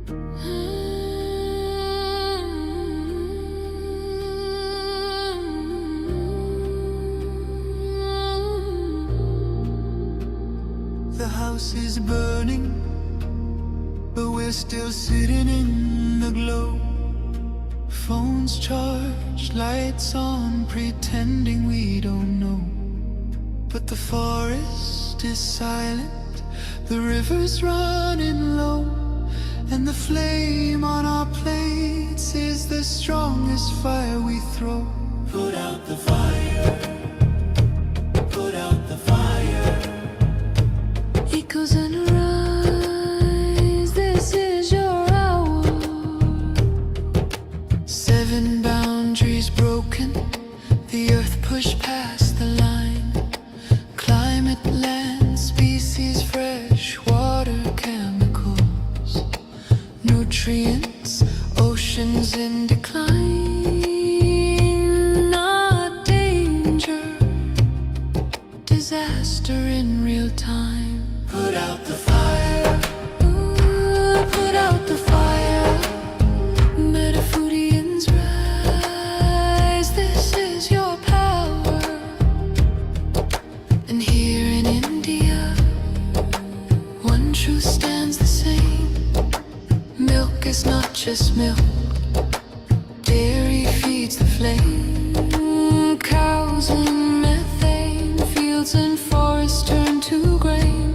The house is burning, but we're still sitting in the glow. Phones charged, lights on, pretending we don't know. But the forest is silent, the river's running low, and the flame on our plates is the strongest fire we throw. Put out the fire, put out the fire. Echoes and rise, this is your hour. 7 boundaries broken, the earth pushed past the line. Climate, land, species, fresh water, chemicals, nutrients, oceans in decline. Not danger, disaster in real time. Put out the fire, ooh, put out the fire. Metafoodians rise, this is your power. And here in India, one truth stands the same. Milk is not just milk, dairy feeds the flame. Cows and methane, fields and forests turn to grain.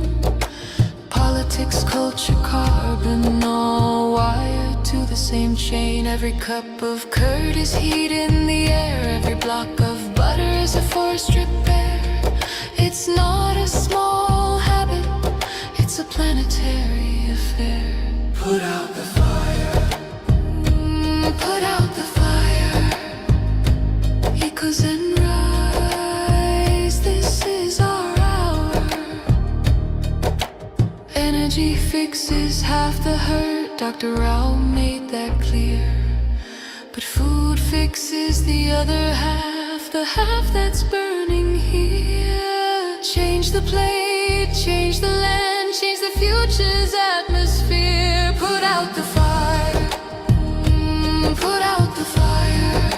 Politics, culture, carbon, all wired to the same chain. Every cup of curd is heat in the air, every block of butter is a forest strip bare. It's not a small habit, it's a planetary affair. Put out the fire, put out the fire. Echoes and rise, this is our hour. Energy fixes half the hurt, Dr. Rao made that clear. But food fixes the other half, the half that's burning here. Change the plate, change the land, change the future's atmosphere. Put out the fire, put out the fire.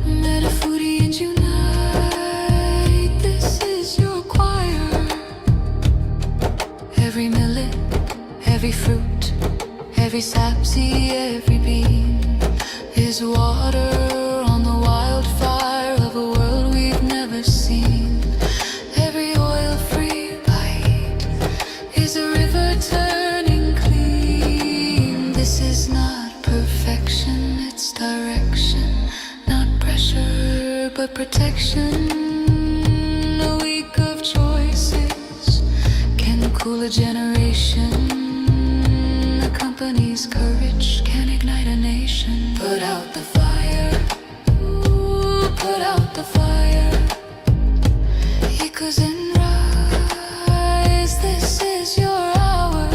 Metafoodians unite, this is your choir. Every millet, every fruit, every sapseed, every bean is water on the wildfire of a world we've never seen. Every oil-free bite is a river turning clean. This is not perfection, it's direction. Not pressure, but protection. A week of choices can cool a generation. A company's courage can ignite a nation. Put out the fire, ooh, put out the fire. Echoes and rise, this is your hour.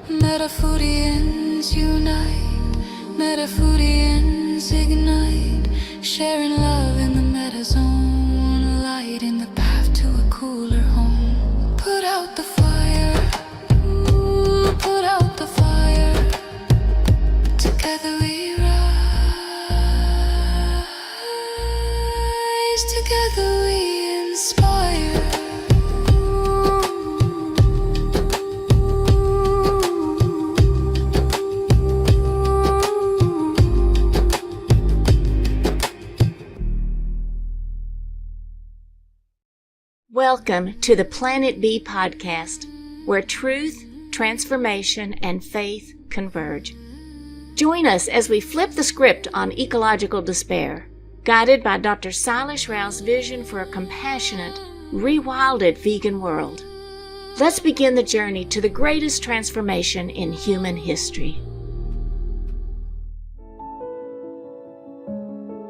Metafoodians unite, Metafoodians ignite, sharing love in the metazone, lighting the path to a cooler home. Put out the fire, ooh, put out the fire. Together we rise, together we inspire. Welcome to the Planet B podcast, where truth, transformation, and faith converge. Join us as we flip the script on ecological despair, guided by Dr. Sailesh Rao's vision for a compassionate, rewilded vegan world. Let's begin the journey to the greatest transformation in human history.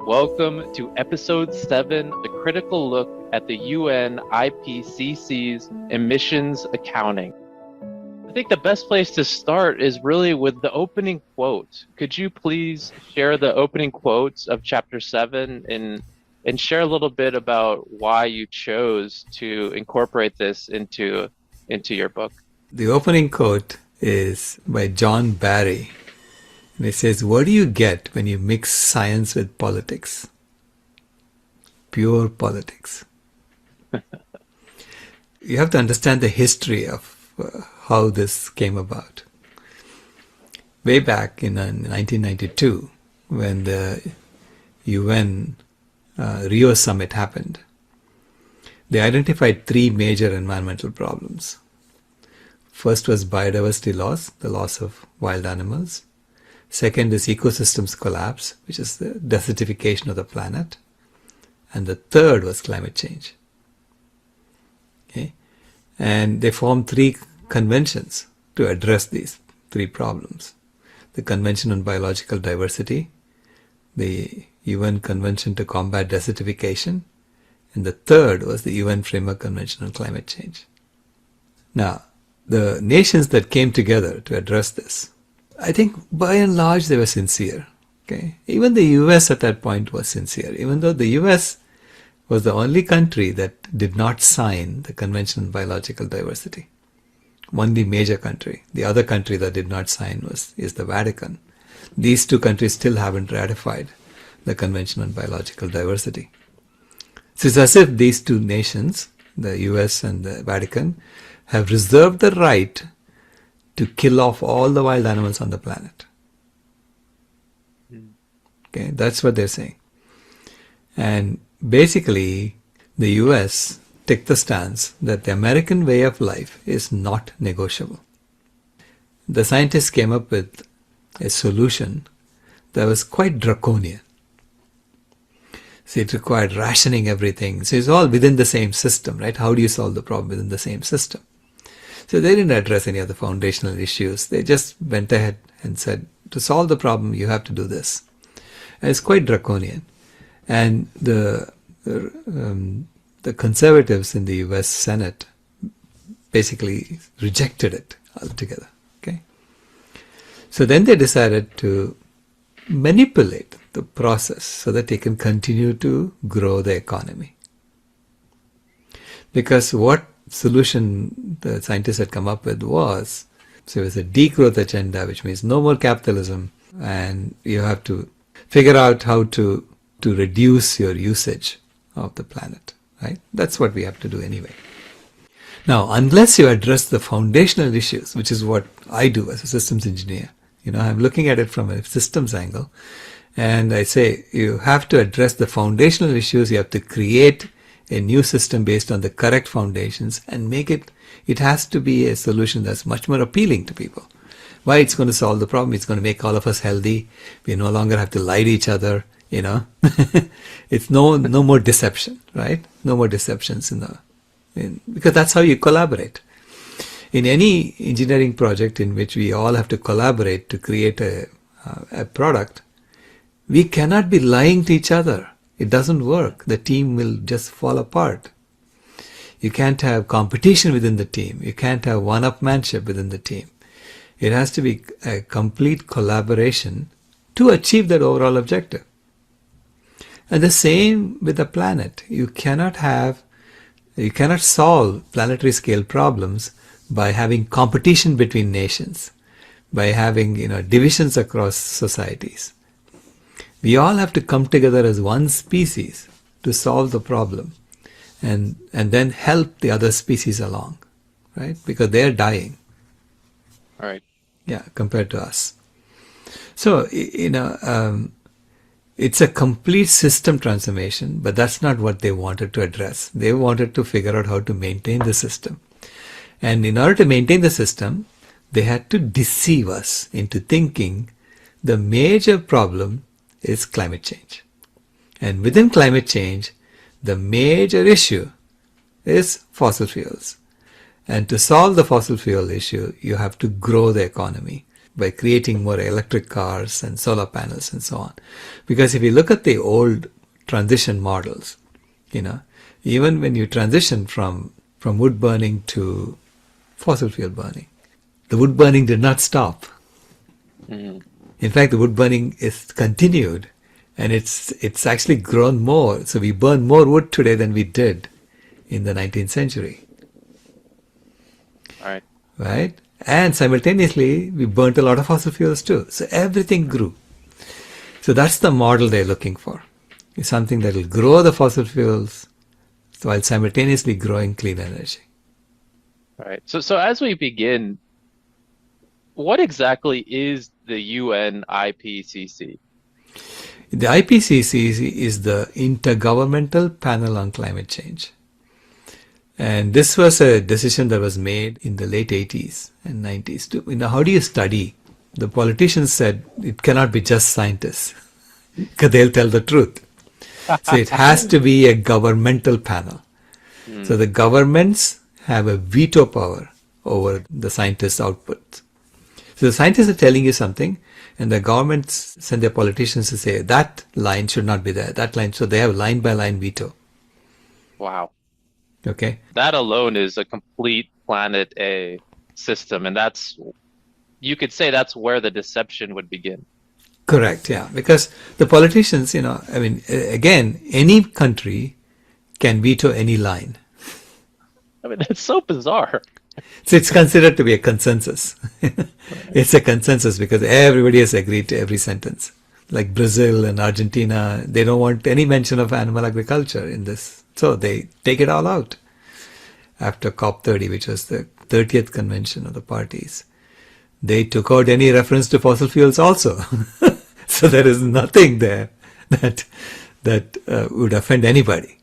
Welcome to episode 7, the critical look at the UN IPCC's emissions accounting. I think the best place to start is really with the opening quote. Could you please share the opening quotes of chapter 7 and share a little bit about why you chose to incorporate this into your book? The opening quote is by John Barry. And it says, what do you get when you mix science with politics? Pure politics. You have to understand the history of how this came about. Way back in 1992, when the UN Rio summit happened, they identified three major environmental problems. First was biodiversity loss, the loss of wild animals. Second is ecosystems collapse, which is the desertification of the planet. And the third was climate change. Okay? And they formed three conventions to address these three problems. The Convention on Biological Diversity, the UN Convention to Combat Desertification, and the third was the UN Framework Convention on Climate Change. Now, the nations that came together to address this, I think by and large they were sincere. Okay? Even the US at that point was sincere, even though the US was the only country that did not sign the Convention on Biological Diversity. Only major country. The other country that did not sign is the Vatican. These two countries still haven't ratified the Convention on Biological Diversity. So it's as if these two nations, the US and the Vatican, have reserved the right to kill off all the wild animals on the planet. Okay, that's what they're saying. And basically, the US took the stance that the American way of life is not negotiable. The scientists came up with a solution that was quite draconian. So it required rationing everything. So it's all within the same system, right? How do you solve the problem within the same system? So they didn't address any of the foundational issues. They just went ahead and said, to solve the problem, you have to do this. And it's quite draconian. And the conservatives in the US Senate basically rejected it altogether. Okay? So then they decided to manipulate the process so that they can continue to grow the economy. Because what solution the scientists had come up with was, so it was a degrowth agenda, which means no more capitalism, and you have to figure out how to reduce your usage of the planet, right? That's what we have to do anyway. Now, unless you address the foundational issues, which is what I do as a systems engineer, I'm looking at it from a systems angle, and I say you have to address the foundational issues. You have to create a new system based on the correct foundations and make it has to be a solution that's much more appealing to people. Why? It's going to solve the problem. It's going to make all of us healthy. We no longer have to lie to each other, It's no more deception, right? No more deceptions because that's how you collaborate. In any engineering project in which we all have to collaborate to create a product, we cannot be lying to each other. It doesn't work. The team will just fall apart. You can't have competition within the team. You can't have one-upmanship within the team. It has to be a complete collaboration to achieve that overall objective. And the same with the planet. You cannot solve planetary scale problems by having competition between nations, by having divisions across societies. We all have to come together as one species to solve the problem and then help the other species along, right? Because they're dying. All right. Yeah, compared to us. So, it's a complete system transformation, but that's not what they wanted to address. They wanted to figure out how to maintain the system. And in order to maintain the system, they had to deceive us into thinking the major problem is climate change. And within climate change, the major issue is fossil fuels. And to solve the fossil fuel issue, you have to grow the economy by creating more electric cars and solar panels and so on. Because if you look at the old transition models, even when you transition from wood burning to fossil fuel burning, the wood burning did not stop. Mm-hmm. In fact, the wood burning is continued, and it's actually grown more. So we burn more wood today than we did in the 19th century. All right. Right? And simultaneously, we burnt a lot of fossil fuels too. So everything grew. So that's the model they're looking for. It's something that will grow the fossil fuels while simultaneously growing clean energy. All right. So as we begin, what exactly is the UN IPCC? The IPCC is the Intergovernmental Panel on Climate Change. And this was a decision that was made in the late 80s and 90s. How do you study? The politicians said it cannot be just scientists because they'll tell the truth. So it has to be a governmental panel. So the governments have a veto power over the scientists' output. So the scientists are telling you something, and the governments send their politicians to say that line should not be there, that line. So they have line by line veto. Wow. Okay. That alone is a complete planet A system. And you could say that's where the deception would begin. Correct. Yeah. Because the politicians, again, any country can veto any line. I mean, that's so bizarre. So it's considered to be a consensus. It's a consensus because everybody has agreed to every sentence. Like Brazil and Argentina, they don't want any mention of animal agriculture in this. So they take it all out. After COP30, which was the 30th convention of the parties, they took out any reference to fossil fuels also. So there is nothing there that would offend anybody.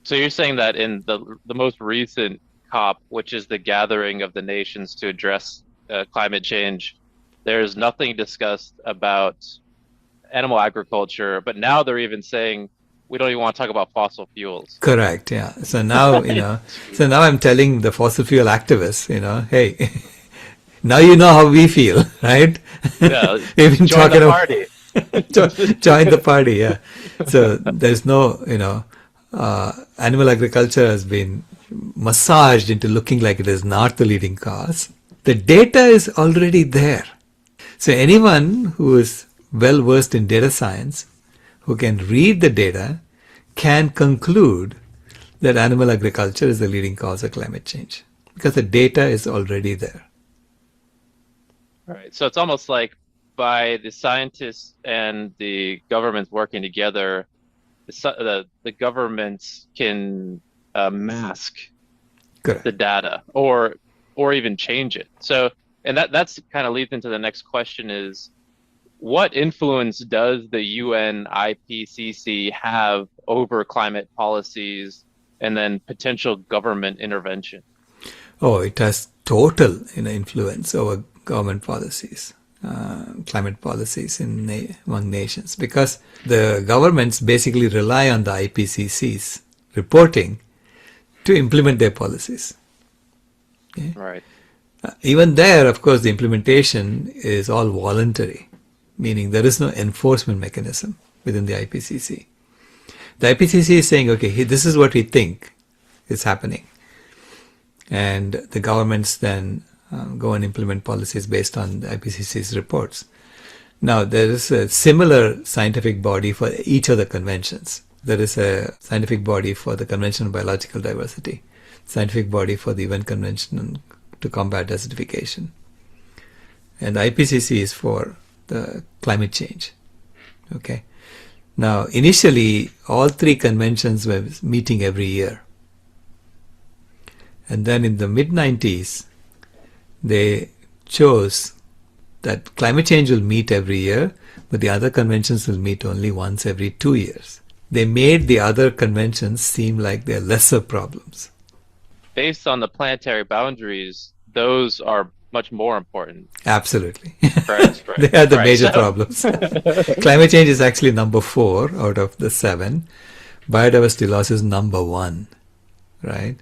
So you're saying that in the most recent COP, which is the gathering of the nations to address climate change, there's nothing discussed about animal agriculture, but now they're even saying we don't even want to talk about fossil fuels. Correct, yeah. So now, so now I'm telling the fossil fuel activists, hey, now you know how we feel, right? Yeah, We've been join talking the party. Join the party, yeah. So there's no, animal agriculture has been massaged into looking like it is not the leading cause. The data is already there. So anyone who is well versed in data science, who can read the data, can conclude that animal agriculture is the leading cause of climate change because the data is already there. All right. So it's almost like by the scientists and the governments working together, the governments can mask Correct. the data or even change it. So, and that's kind of leads into the next question is, what influence does the UN IPCC have over climate policies and then potential government intervention? Oh, it has total influence over government policies, climate policies among nations, because the governments basically rely on the IPCC's reporting to implement their policies. Okay? Right. Even there, of course, the implementation is all voluntary, meaning there is no enforcement mechanism within the IPCC. The IPCC is saying, okay, this is what we think is happening. And the governments then go and implement policies based on the IPCC's reports. Now, there is a similar scientific body for each of the conventions. There is a scientific body for the Convention on Biological Diversity, scientific body for the UN Convention to Combat Desertification. And the IPCC is for the climate change. Okay. Now, initially, all three conventions were meeting every year. And then in the mid-90s, they chose that climate change will meet every year, but the other conventions will meet only once every 2 years. They made the other conventions seem like they're lesser problems. Based on the planetary boundaries, those are much more important. Absolutely. Right. They are the major problems. Climate change is actually number 4 out of the 7. Biodiversity loss is number 1, right?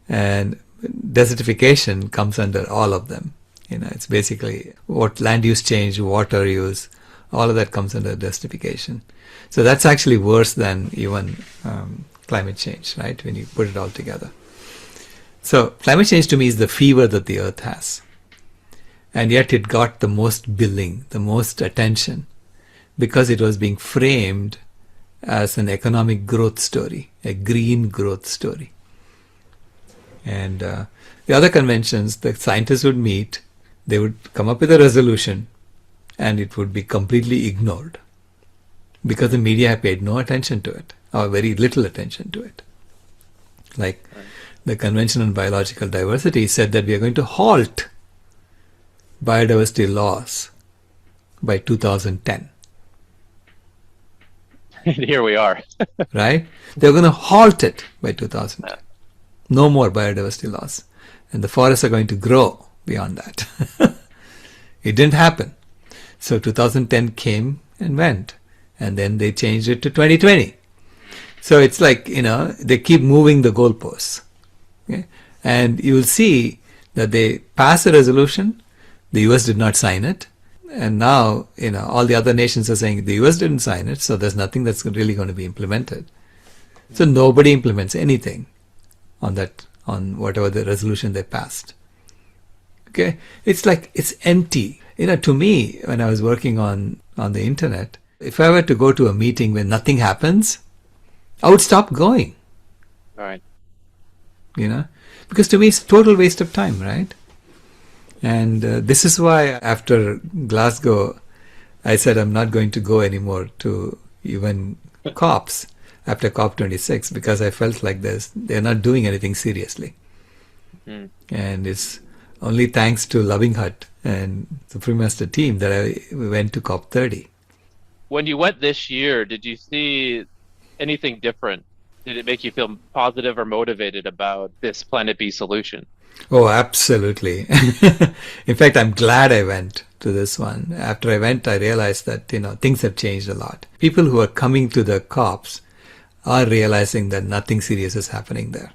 And desertification comes under all of them. It's basically what land use change, water use, all of that comes under desertification. So that's actually worse than even climate change, right? When you put it all together. So climate change to me is the fever that the earth has. And yet it got the most billing, the most attention, because it was being framed as an economic growth story, a green growth story. And The other conventions, the scientists would meet, they would come up with a resolution, and it would be completely ignored because the media paid no attention to it, or very little attention to it. Like the Convention on Biological Diversity said that we are going to halt biodiversity loss by 2010. Here we are. Right? They're going to halt it by 2010. No more biodiversity loss. And the forests are going to grow beyond that. It didn't happen. So 2010 came and went. And then they changed it to 2020. So it's like, they keep moving the goalposts. Okay? And you will see that they pass a resolution. The US did not sign it. And now, all the other nations are saying the US didn't sign it, so there's nothing that's really going to be implemented. So nobody implements anything on whatever the resolution they passed. Okay? It's like, it's empty. To me, when I was working on the internet, if I were to go to a meeting where nothing happens, I would stop going. All right. Because to me it's a total waste of time, right? And this is why after Glasgow, I said I'm not going to go anymore to even COPs after COP26 because I felt like they're not doing anything seriously. Mm. And it's only thanks to Loving Hut and the Prime Minister team that I went to COP30. When you went this year, did you see anything different? Did it make you feel positive or motivated about this Planet B solution? Oh, absolutely. In fact, I'm glad I went to this one. After I went, I realized that, things have changed a lot. People who are coming to the COPs are realizing that nothing serious is happening there.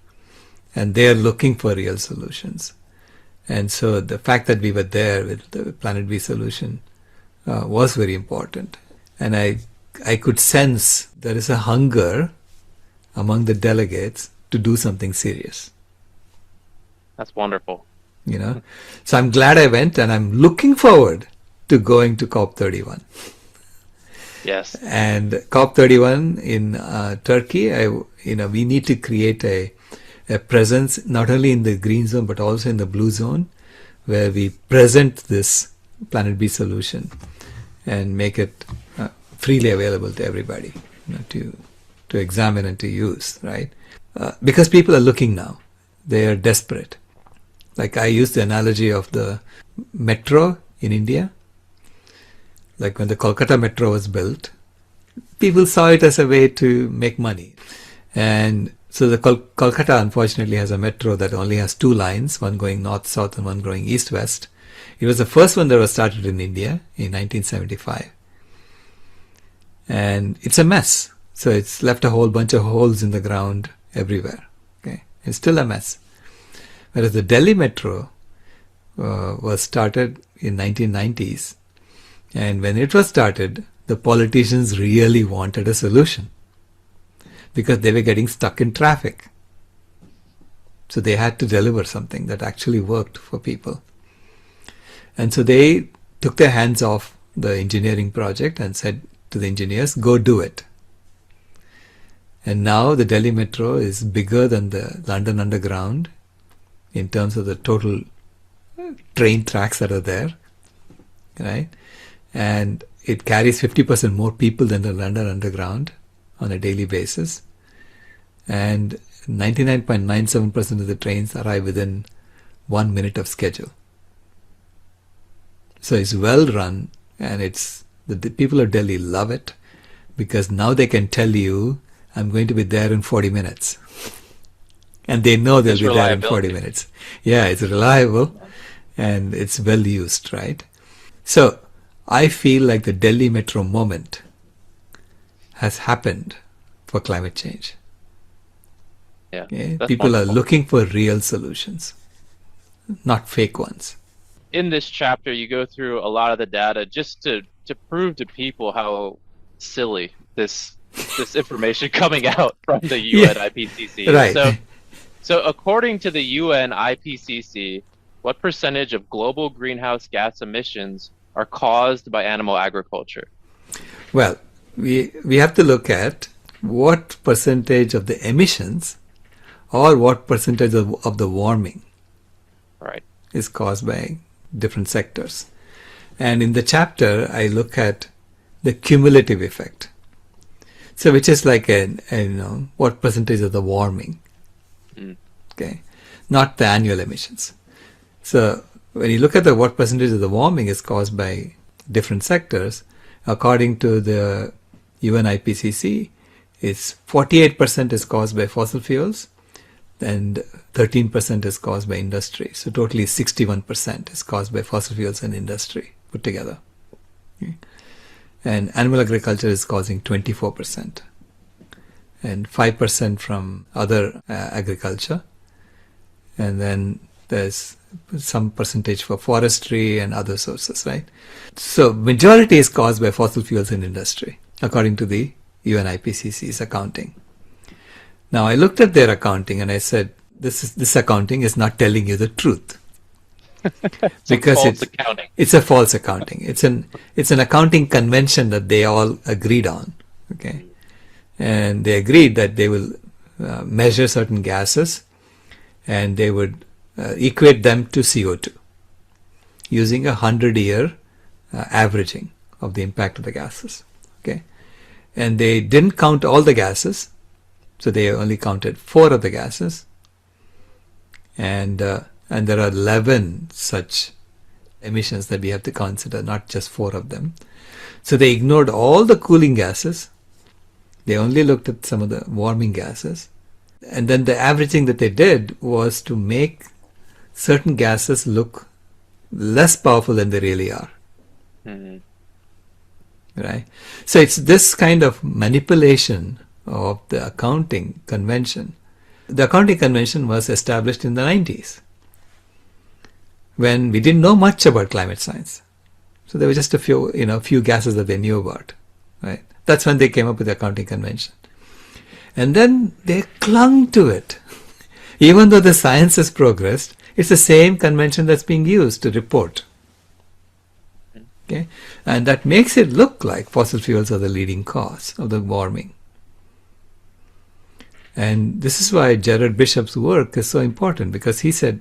And they are looking for real solutions. And so the fact that we were there with the Planet B solution was very important. And I could sense there is a hunger among the delegates to do something serious. That's wonderful. So I'm glad I went, and I'm looking forward to going to COP31. Yes. And COP31 in Turkey, we need to create a presence not only in the green zone but also in the blue zone, where we present this Planet B solution and make it freely available to everybody, to examine and to use, right? Because people are looking now. They are desperate. Like I use the analogy of the metro in India. Like when the Kolkata metro was built, people saw it as a way to make money. And so the Kolkata unfortunately has a metro that only has two lines, one going north-south and one going east-west. It was the first one that was started in India in 1975. And it's a mess. So it's left a whole bunch of holes in the ground everywhere. Okay, it's still a mess. Whereas the Delhi metro was started in 1990s. And when it was started, the politicians really wanted a solution because they were getting stuck in traffic. So they had to deliver something that actually worked for people. And so they took their hands off the engineering project and said to the engineers, go do it. And now the Delhi metro is bigger than the London Underground in terms of the total train tracks that are there, right? And it carries 50% more people than the London Underground on a daily basis. And 99.97% of the trains arrive within 1 minute of schedule. So it's well run, and the people of Delhi love it because now they can tell you, I'm going to be there in 40 minutes. And they know they'll be there in 40 minutes. Yeah, it's reliable and it's well used, right? So I feel like the Delhi metro moment has happened for climate change. Yeah, okay? People are looking for real solutions, not fake ones. In this chapter, you go through a lot of the data just to prove to people how silly this information coming out from the UN IPCC. Right. So according to the UN IPCC, what percentage of global greenhouse gas emissions are caused by animal agriculture? Well, we have to look at what percentage of the emissions or what percentage of the warming is caused by different sectors. And in the chapter, I look at the cumulative effect. So which is like what percentage of the warming, okay, not the annual emissions. So when you look at what percentage of the warming is caused by different sectors, according to the UN IPCC, it's 48% is caused by fossil fuels and 13% is caused by industry. So totally 61% is caused by fossil fuels and industry put together. Okay. And animal agriculture is causing 24% and 5% from other agriculture. And then there's some percentage for forestry and other sources, right? So majority is caused by fossil fuels and industry, according to the UN IPCC's accounting. Now I looked at their accounting and I said, this accounting is not telling you the truth. Because it's a false accounting. It's an accounting convention that they all agreed on. Okay, and they agreed that they will measure certain gases and they would equate them to CO2 using 100-year averaging of the impact of the gases. Okay, and they didn't count all the gases, so they only counted 4 of the gases, and there are 11 such emissions that we have to consider, not just 4 of them. So they ignored all the cooling gases. They only looked at some of the warming gases. And then the averaging that they did was to make certain gases look less powerful than they really are. Right? So it's this kind of manipulation of the accounting convention. The accounting convention was established in the 90s. When we didn't know much about climate science. So there were just a few gases that they knew about, right? That's when they came up with the accounting convention. And then they clung to it. Even though the science has progressed, it's the same convention that's being used to report. Okay? And that makes it look like fossil fuels are the leading cause of the warming. And this is why Gerard Bishop's work is so important, because he said,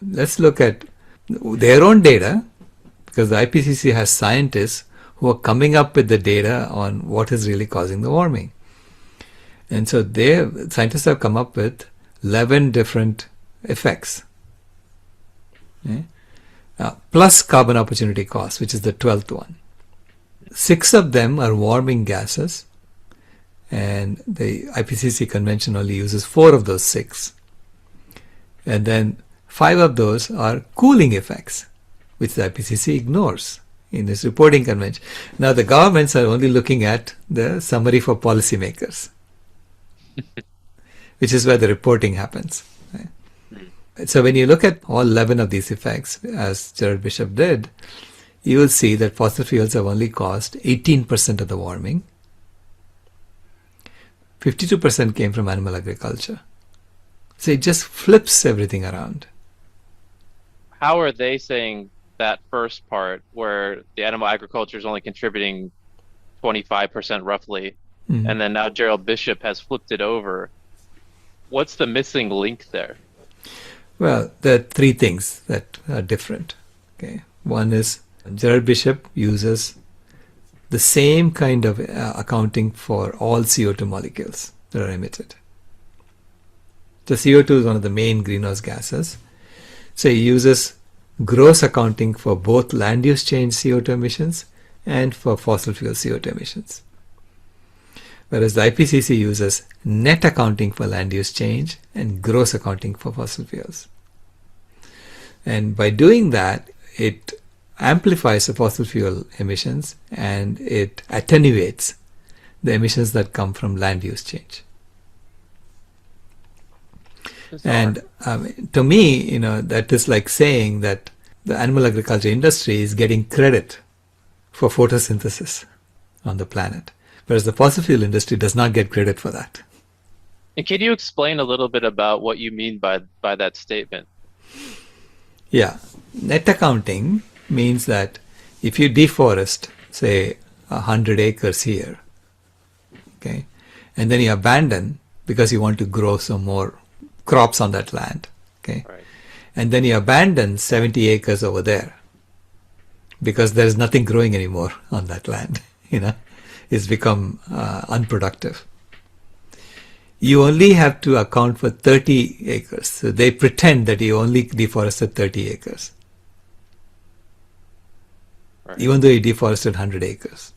let's look at their own data, because the IPCC has scientists who are coming up with the data on what is really causing the warming. And so scientists have come up with 11 different effects, okay? Plus carbon opportunity cost, which is the 12th one. 6 of them are warming gases, and the IPCC convention only uses 4 of those 6. And then 5 of those are cooling effects, which the IPCC ignores in this reporting convention. Now the governments are only looking at the summary for policymakers, which is where the reporting happens. Right? So when you look at all 11 of these effects, as Gerard Bishop did, you will see that fossil fuels have only caused 18% of the warming. 52% came from animal agriculture. So it just flips everything around. How are they saying that first part, where the animal agriculture is only contributing 25% roughly, and then now Gerald Bishop has flipped it over? What's the missing link there? Well, there are 3 things that are different. Okay, one is Gerald Bishop uses the same kind of accounting for all CO2 molecules that are emitted. The CO2 is one of the main greenhouse gases. So he uses gross accounting for both land use change CO2 emissions and for fossil fuel CO2 emissions. Whereas the IPCC uses net accounting for land use change and gross accounting for fossil fuels. And by doing that, it amplifies the fossil fuel emissions and it attenuates the emissions that come from land use change. And to me, that is like saying that the animal agriculture industry is getting credit for photosynthesis on the planet, whereas the fossil fuel industry does not get credit for that. And can you explain a little bit about what you mean by that statement? Yeah. Net accounting means that if you deforest, say, 100 acres here, okay, and then you abandon because you want to grow some more crops on that land, okay, Right. and then you abandon 70 acres over there because there's nothing growing anymore on that land. It's become unproductive. You only have to account for 30 acres. So they pretend that you only deforested 30 acres. Right. Even though you deforested 100 acres.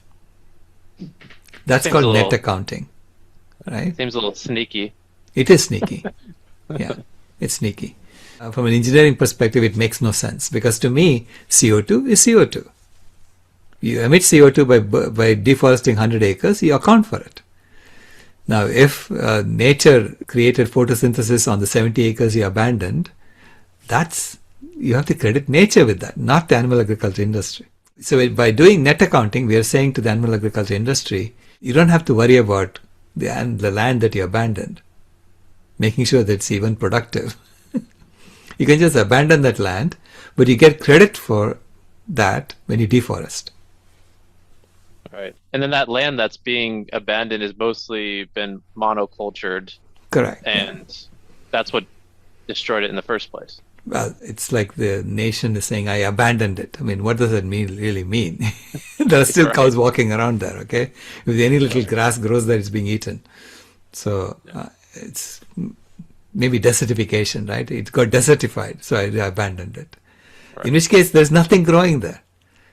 That's Seems called net accounting. Right? Seems a little sneaky. It is sneaky. Yeah, it's sneaky. From an engineering perspective, it makes no sense because to me, CO2 is CO2. You emit CO2 by deforesting 100 acres, you account for it. Now, if nature created photosynthesis on the 70 acres you abandoned, you have to credit nature with that, not the animal agriculture industry. So by doing net accounting, we are saying to the animal agriculture industry, you don't have to worry about the land that you abandoned, making sure that it's even productive. You can just abandon that land, but you get credit for that when you deforest. Right. And then that land that's being abandoned has mostly been monocultured. Correct. And that's what destroyed it in the first place. Well, it's like the nation is saying, I abandoned it. I mean, what does that really mean? There are still cows walking around there, okay? If any little grass grows there, it's being eaten. So it's maybe desertification, right? It got desertified, so I abandoned it. Right. In which case, there's nothing growing there.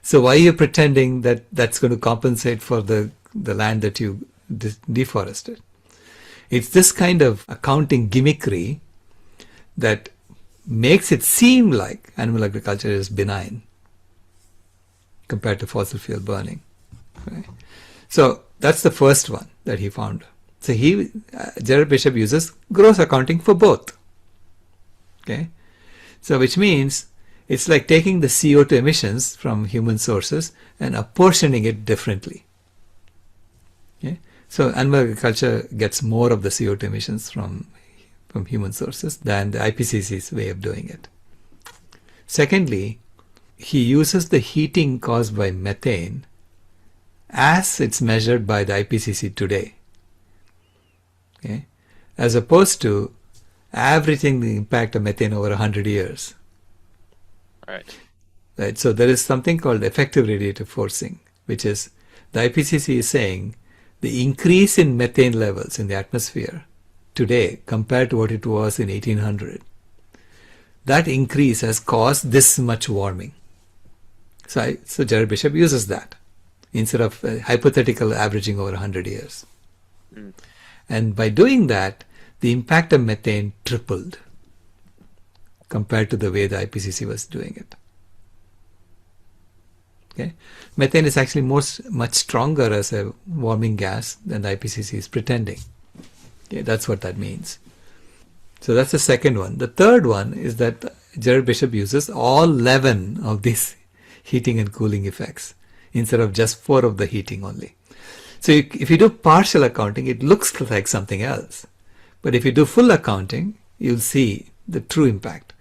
So why are you pretending that that's going to compensate for the land that you deforested? It's this kind of accounting gimmickry that makes it seem like animal agriculture is benign compared to fossil fuel burning. Right? So that's the first one that he found. So Gerard Bishop uses gross accounting for both. Okay, so which means it's like taking the CO2 emissions from human sources and apportioning it differently. Okay, so animal agriculture gets more of the CO2 emissions from human sources than the IPCC's way of doing it. Secondly, he uses the heating caused by methane as it's measured by the IPCC today, okay, as opposed to averaging the impact of methane over 100 years. Right. So there is something called effective radiative forcing, which is the IPCC is saying the increase in methane levels in the atmosphere today compared to what it was in 1800, that increase has caused this much warming. So Gerard Bishop uses that instead of hypothetical averaging over 100 years. And by doing that, the impact of methane tripled compared to the way the IPCC was doing it. Okay, methane is actually much stronger as a warming gas than the IPCC is pretending. Okay, that's what that means. So that's the second one. The third one is that Gerard Bishop uses all 11 of these heating and cooling effects instead of just 4 of the heating only. So if you do partial accounting, it looks like something else. But if you do full accounting, you'll see the true impact.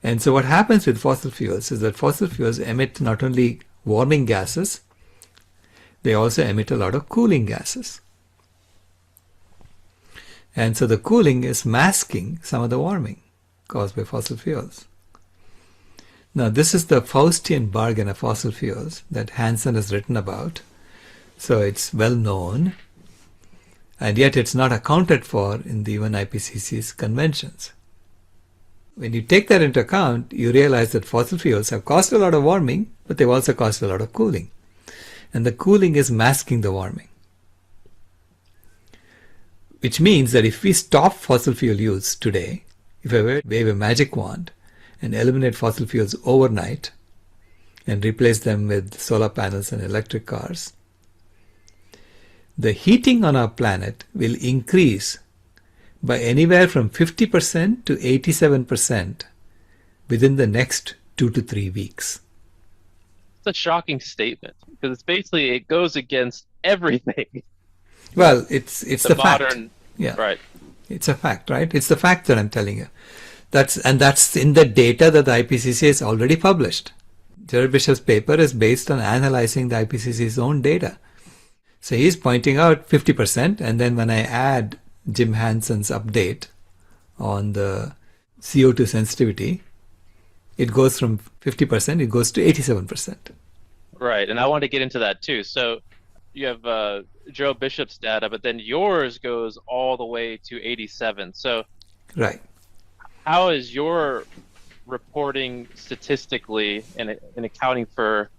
And so what happens with fossil fuels is that fossil fuels emit not only warming gases, they also emit a lot of cooling gases. And so the cooling is masking some of the warming caused by fossil fuels. Now this is the Faustian bargain of fossil fuels that Hansen has written about. So it's well known, and yet it's not accounted for in the UN IPCC's conventions. When you take that into account, you realize that fossil fuels have caused a lot of warming, but they've also caused a lot of cooling. And the cooling is masking the warming. Which means that if we stop fossil fuel use today, if I wave a magic wand and eliminate fossil fuels overnight and replace them with solar panels and electric cars, the heating on our planet will increase by anywhere from 50% to 87% within the next 2 to 3 weeks. It's a shocking statement because it's basically, it goes against everything. Well, it's the modern fact. Yeah. Right. It's a fact, right? It's the fact that I'm telling you. That's in the data that the IPCC has already published. Gerard Bishop's paper is based on analyzing the IPCC's own data. So he's pointing out 50%, and then when I add Jim Hansen's update on the CO2 sensitivity, it goes from 50%, it goes to 87%. Right, and I want to get into that too. So you have Joe Bishop's data, but then yours goes all the way to 87. So Right. how is your reporting statistically and accounting for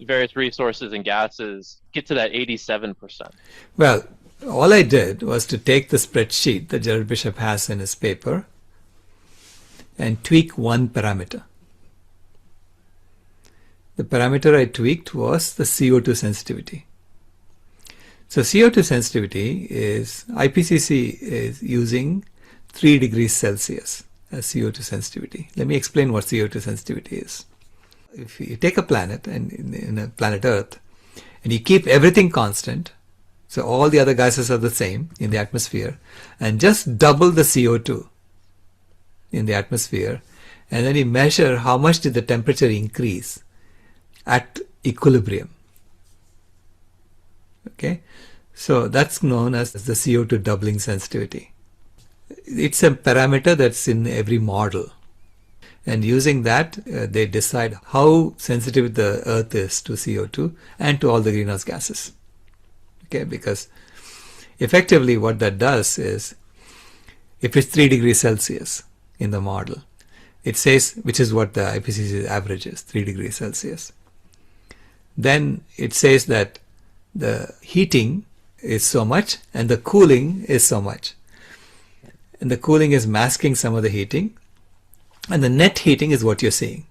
various resources and gases get to that 87%? Well, all I did was to take the spreadsheet that Jared Bishop has in his paper and tweak one parameter. The parameter I tweaked was the CO2 sensitivity. So CO2 sensitivity is, IPCC is using 3 degrees Celsius as CO2 sensitivity. Let me explain what CO2 sensitivity is. If you take a planet, and in a planet Earth, and you keep everything constant, so all the other gases are the same in the atmosphere, and just double the CO2 in the atmosphere, and then you measure how much did the temperature increase at equilibrium. Okay, so that's known as the CO2 doubling sensitivity. It's a parameter that's in every model. And using that, they decide how sensitive the Earth is to CO2 and to all the greenhouse gases. Okay, because effectively what that does is, if it's 3 degrees Celsius in the model, it says, which is what the IPCC average is, 3 degrees Celsius. Then it says that the heating is so much and the cooling is so much. And the cooling is masking some of the heating. And the net heating is what you're seeing.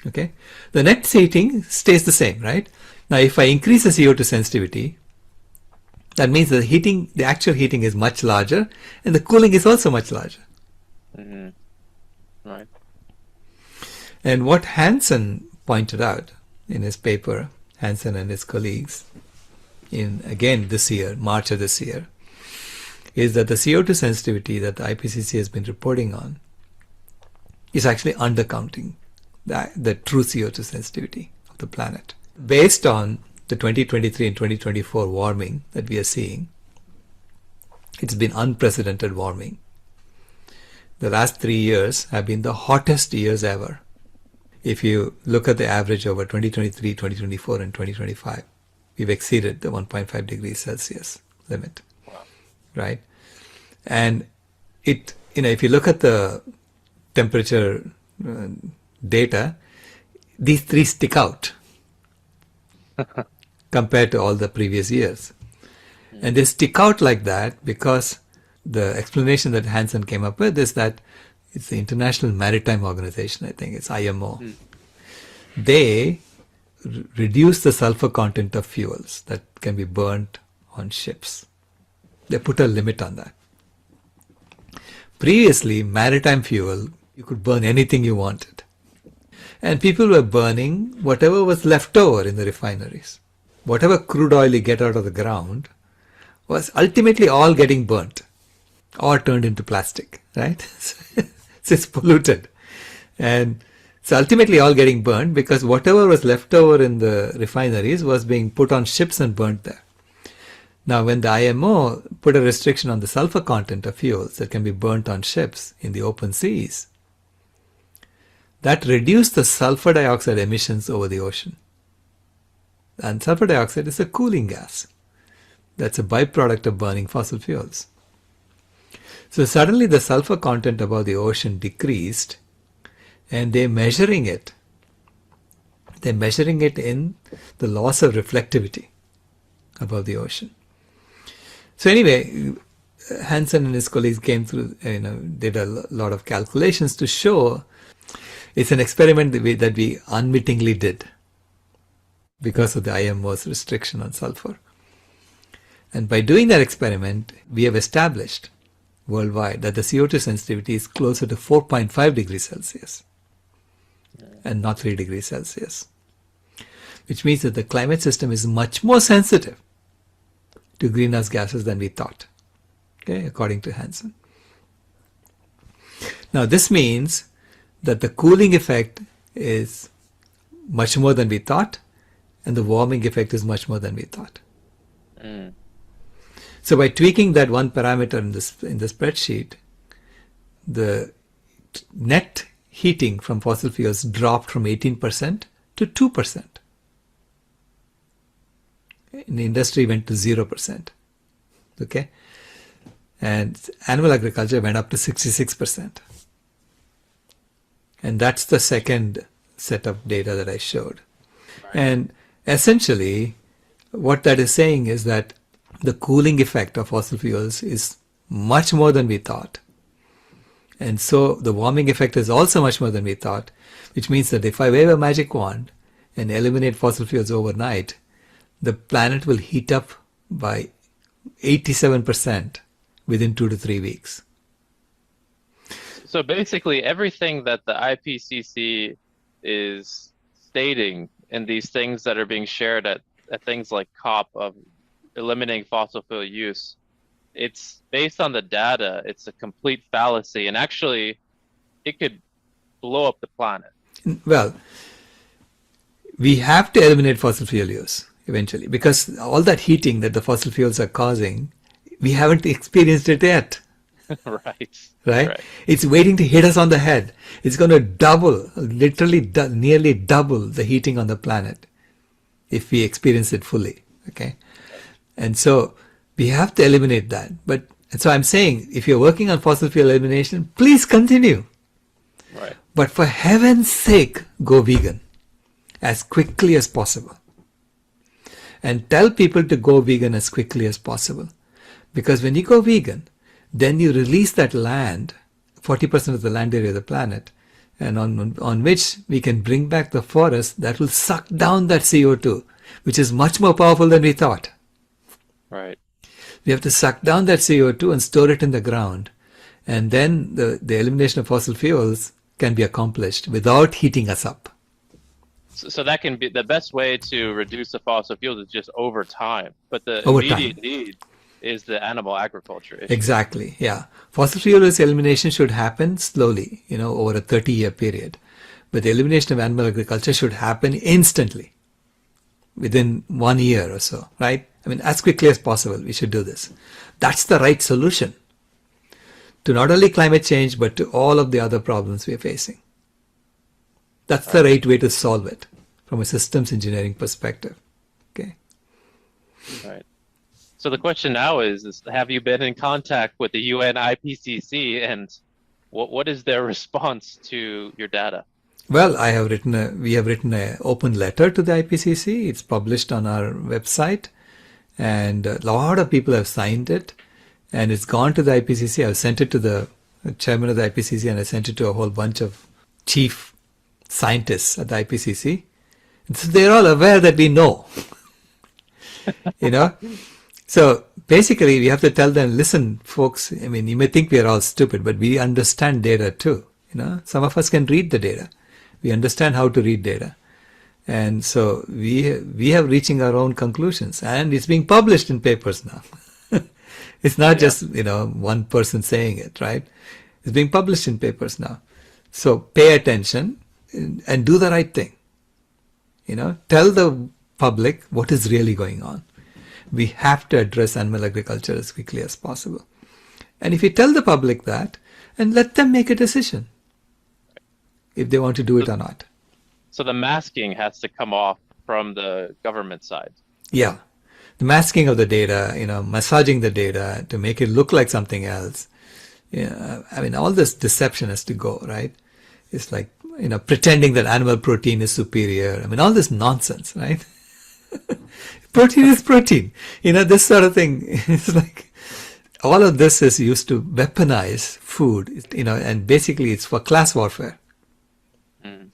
Okay, the net heating stays the same, right? Now, if I increase the CO2 sensitivity, that means the heating, the actual heating is much larger, and the cooling is also much larger. Mm-hmm. Right. And what Hansen pointed out in his paper, Hansen and his colleagues, in again this year, March of this year, is that the CO2 sensitivity that the IPCC has been reporting on is actually undercounting the true CO2 sensitivity of the planet. Based on the 2023 and 2024 warming that we are seeing, it's been unprecedented warming. The last 3 years have been the hottest years ever. If you look at the average over 2023, 2024, and 2025, we've exceeded the 1.5 degrees Celsius limit, right? And it, if you look at the temperature data, these three stick out compared to all the previous years. And they stick out like that because the explanation that Hansen came up with is that it's the International Maritime Organization, I think it's IMO. They reduce the sulfur content of fuels that can be burnt on ships. They put a limit on that. Previously, maritime fuel, you could burn anything you wanted. And people were burning whatever was left over in the refineries. Whatever crude oil you get out of the ground was ultimately all getting burnt or turned into plastic, right? So it's polluted. And so ultimately all getting burnt because whatever was left over in the refineries was being put on ships and burnt there. Now, when the IMO put a restriction on the sulfur content of fuels that can be burnt on ships in the open seas, that reduced the sulfur dioxide emissions over the ocean. And sulfur dioxide is a cooling gas. That's a byproduct of burning fossil fuels. So suddenly the sulfur content above the ocean decreased, and they're measuring it. They're measuring it in the loss of reflectivity above the ocean. So anyway, Hansen and his colleagues came through, did a lot of calculations to show it's an experiment that we unwittingly did because of the IMO's restriction on sulfur. And by doing that experiment, we have established worldwide that the CO2 sensitivity is closer to 4.5 degrees Celsius and not 3 degrees Celsius, which means that the climate system is much more sensitive to greenhouse gases than we thought, okay, according to Hansen. Now, this means that the cooling effect is much more than we thought, and the warming effect is much more than we thought. So by tweaking that one parameter in the spreadsheet, the net heating from fossil fuels dropped from 18% to 2%. In the industry, went to 0%. Okay? And animal agriculture went up to 66%. And that's the second set of data that I showed. Right. And essentially, what that is saying is that the cooling effect of fossil fuels is much more than we thought. And so the warming effect is also much more than we thought, which means that if I wave a magic wand and eliminate fossil fuels overnight, the planet will heat up by 87% within 2 to 3 weeks. So basically everything that the IPCC is stating in these things that are being shared at things like COP of eliminating fossil fuel use, it's based on the data. It's a complete fallacy, and actually it could blow up the planet. Well, we have to eliminate fossil fuel use eventually, because all that heating that the fossil fuels are causing, we haven't experienced it yet. Right? It's waiting to hit us on the head. It's going to double, literally nearly double the heating on the planet if we experience it fully. Okay? And so we have to eliminate that. And so I'm saying, if you're working on fossil fuel elimination, please continue. Right. But for heaven's sake, go vegan as quickly as possible. And tell people to go vegan as quickly as possible. Because when you go vegan, then you release that land, 40% of the land area of the planet, and on which we can bring back the forest that will suck down that CO2, which is much more powerful than we thought. Right. We have to suck down that CO2 and store it in the ground. And then the elimination of fossil fuels can be accomplished without heating us up. So that can be the best way to reduce the fossil fuels is just over time. But the immediate need is the animal agriculture issue. Exactly, yeah. Fossil fuels elimination should happen slowly, over a 30-year period. But the elimination of animal agriculture should happen instantly, within 1 year or so, right? I mean, as quickly as possible, we should do this. That's the right solution to not only climate change, but to all of the other problems we are facing. That's the right way to solve it from a systems engineering perspective. Okay. Right. So the question now is have you been in contact with the UN IPCC, and what is their response to your data? Well, we have written an open letter to the IPCC. It's published on our website, and a lot of people have signed it, and it's gone to the IPCC. I've sent it to the chairman of the IPCC, and I sent it to a whole bunch of chief scientists at the IPCC. And so they're all aware that we know, So basically, we have to tell them, listen, folks, I mean, you may think we are all stupid, but we understand data too. Some of us can read the data. We understand how to read data. And so we have reaching our own conclusions, and it's being published in papers now. It's not just, one person saying it, right? It's being published in papers now. So pay attention and do the right thing. Tell the public what is really going on. We have to address animal agriculture as quickly as possible. And if you tell the public that, and let them make a decision if they want to do it or not. So the masking has to come off from the government side. Yeah. The masking of the data, massaging the data to make it look like something else. I mean, all this deception has to go, right? It's like, pretending that animal protein is superior. I mean, all this nonsense, right? Protein is protein. This sort of thing. It's like all of this is used to weaponize food, and basically it's for class warfare. Mm.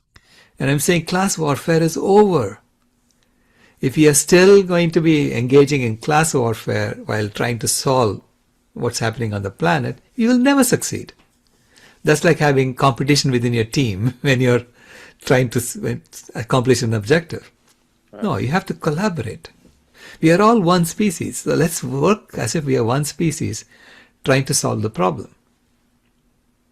And I'm saying class warfare is over. If we are still going to be engaging in class warfare while trying to solve what's happening on the planet, you will never succeed. That's like having competition within your team when you're trying to accomplish an objective. Right. No, you have to collaborate. We are all one species, so let's work as if we are one species trying to solve the problem.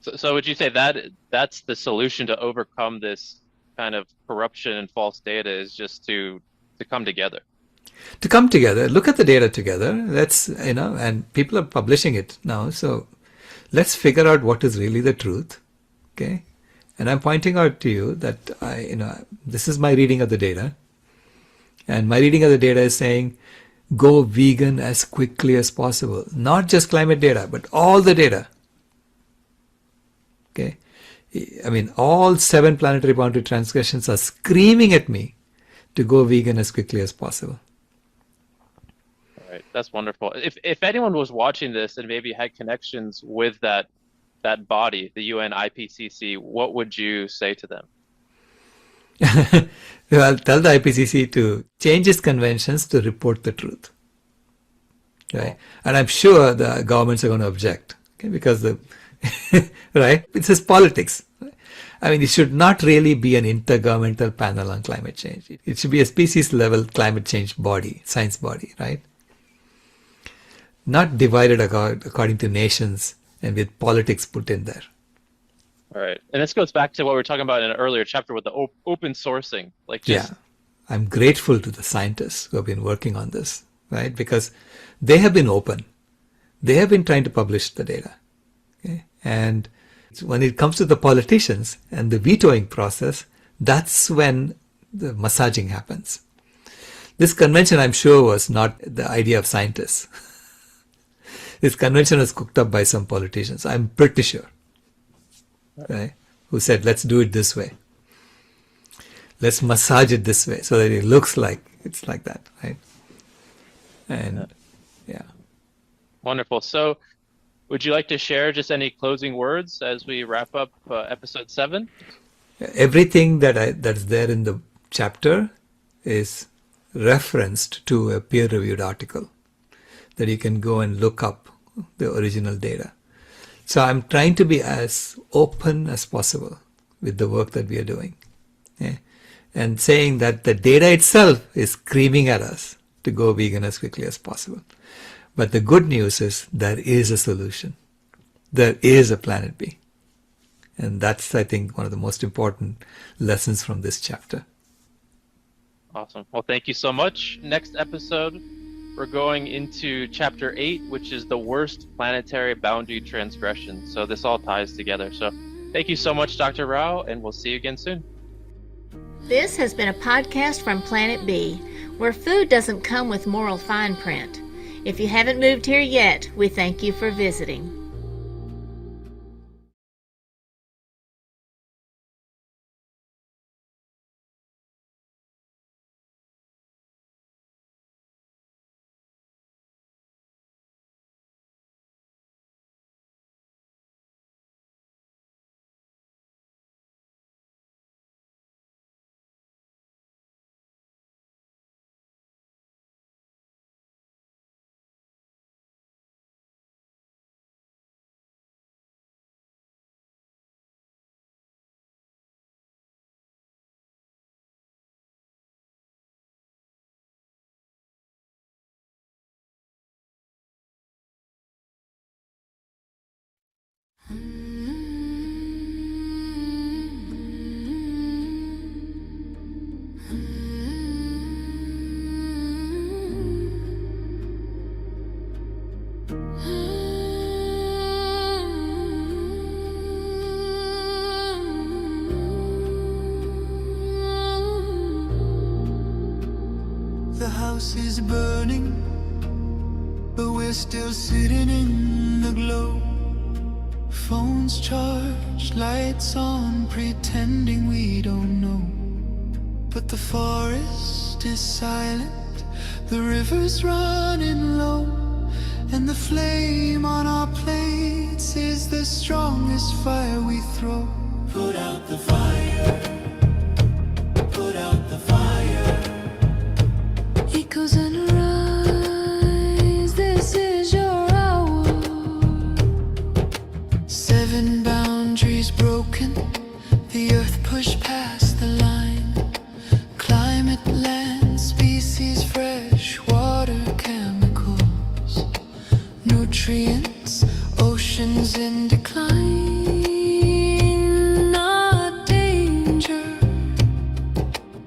So would you say that that's the solution to overcome this kind of corruption and false data is just to come together? To come together, look at the data together. Let's, and people are publishing it now. So let's figure out what is really the truth. Okay. And I'm pointing out to you that this is my reading of the data. And my reading of the data is saying, go vegan as quickly as possible. Not just climate data, but all the data. Okay. I mean, all 7 planetary boundary transgressions are screaming at me to go vegan as quickly as possible. All right, that's wonderful. If anyone was watching this and maybe had connections with that body, the UN IPCC, what would you say to them? Well, tell the IPCC to change its conventions to report the truth. Right? And I'm sure the governments are going to object, okay? Because right? It's just politics. I mean, it should not really be an intergovernmental panel on climate change. It should be a species level climate change body, science body, right? Not divided according to nations and with politics put in there. All right. And this goes back to what we were talking about in an earlier chapter with the open sourcing. Yeah. I'm grateful to the scientists who have been working on this, right? Because they have been open. They have been trying to publish the data. Okay? And when it comes to the politicians and the vetoing process, that's when the massaging happens. This convention, I'm sure, was not the idea of scientists. This convention was cooked up by some politicians. I'm pretty sure. Right? Who said, let's do it this way. Let's massage it this way so that it looks like it's like that, right? And yeah. Wonderful. So would you like to share just any closing words as we wrap up episode 7? Everything that's there in the chapter is referenced to a peer-reviewed article that you can go and look up the original data. So I'm trying to be as open as possible with the work that we are doing. Yeah? And saying that the data itself is screaming at us to go vegan as quickly as possible. But the good news is there is a solution. There is a planet B. And that's, I think, one of the most important lessons from this chapter. Awesome. Well, thank you so much. Next episode, we're going into chapter 8, which is the worst planetary boundary transgression. So this all ties together. So thank you so much, Dr. Rao, and we'll see you again soon. This has been a podcast from Planet B, where food doesn't come with moral fine print. If you haven't moved here yet, we thank you for visiting. The house is burning, but we're still sitting in the glow. Phones charged, lights on, pretending we don't know. But the forest is silent, the river's running low, and the flame on our plates is the strongest fire we throw. Put out the fire, put out the fire. Echoes and rise, this is your hour. 7 boundaries broken, the earth pushed past the line. Climate, land, species, fresh water, chemicals, nutrients, oceans in decline. Not danger,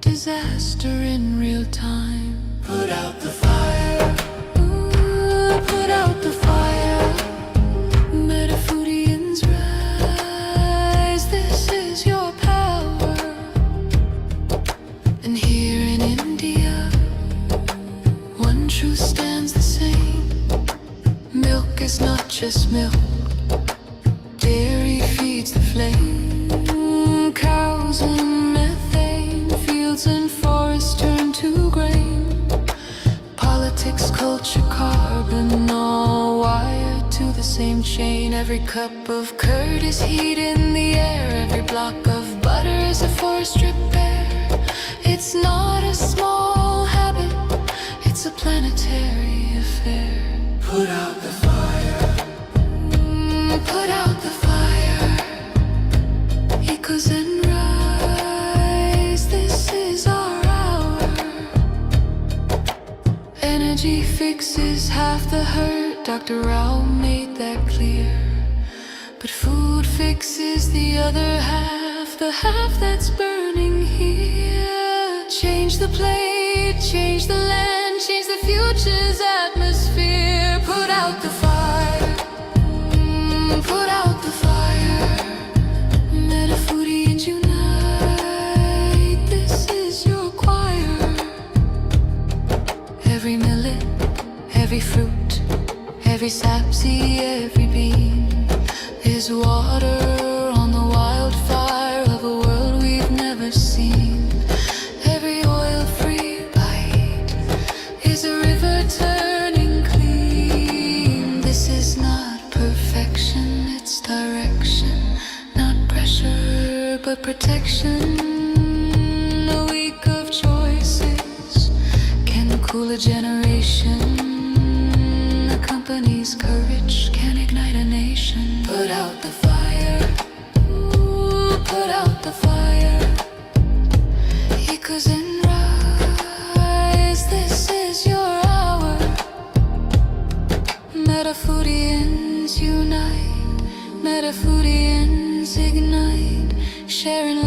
disaster in real time. Put out the fire, ooh, put out the fire. Metafoodians rise, this is your less milk. Dairy feeds the flame. Cows and methane. Fields and forests turn to grain. Politics, culture, carbon, all wired to the same chain. Every cup of curd is heat in the air. Every block of butter is a forest strip bare. It's not a small habit, it's a planetary affair. Put out the fire. Put out the fire. Echoes and rise, this is our hour. Energy fixes half the hurt, Dr. Rao made that clear. But food fixes the other half, the half that's burning here. Change the plate, change the land, change the future's atmosphere. Put out the fire. Put out the fire. Metafoodians unite, this is your choir. Every millet, every fruit, every sapseed, every bean is water on the wildfire of a world we've never seen. Every oil-free bite is a river turning clean. This is not perfection, it's direction. Not pressure, but protection. A week of choices can cool a generation. A company's courage can ignite a nation. Put out the fire. Ooh, put out the fire. Echoes and rise, this is your hour. Metafoodians unite, Metafoodians ignite, sharing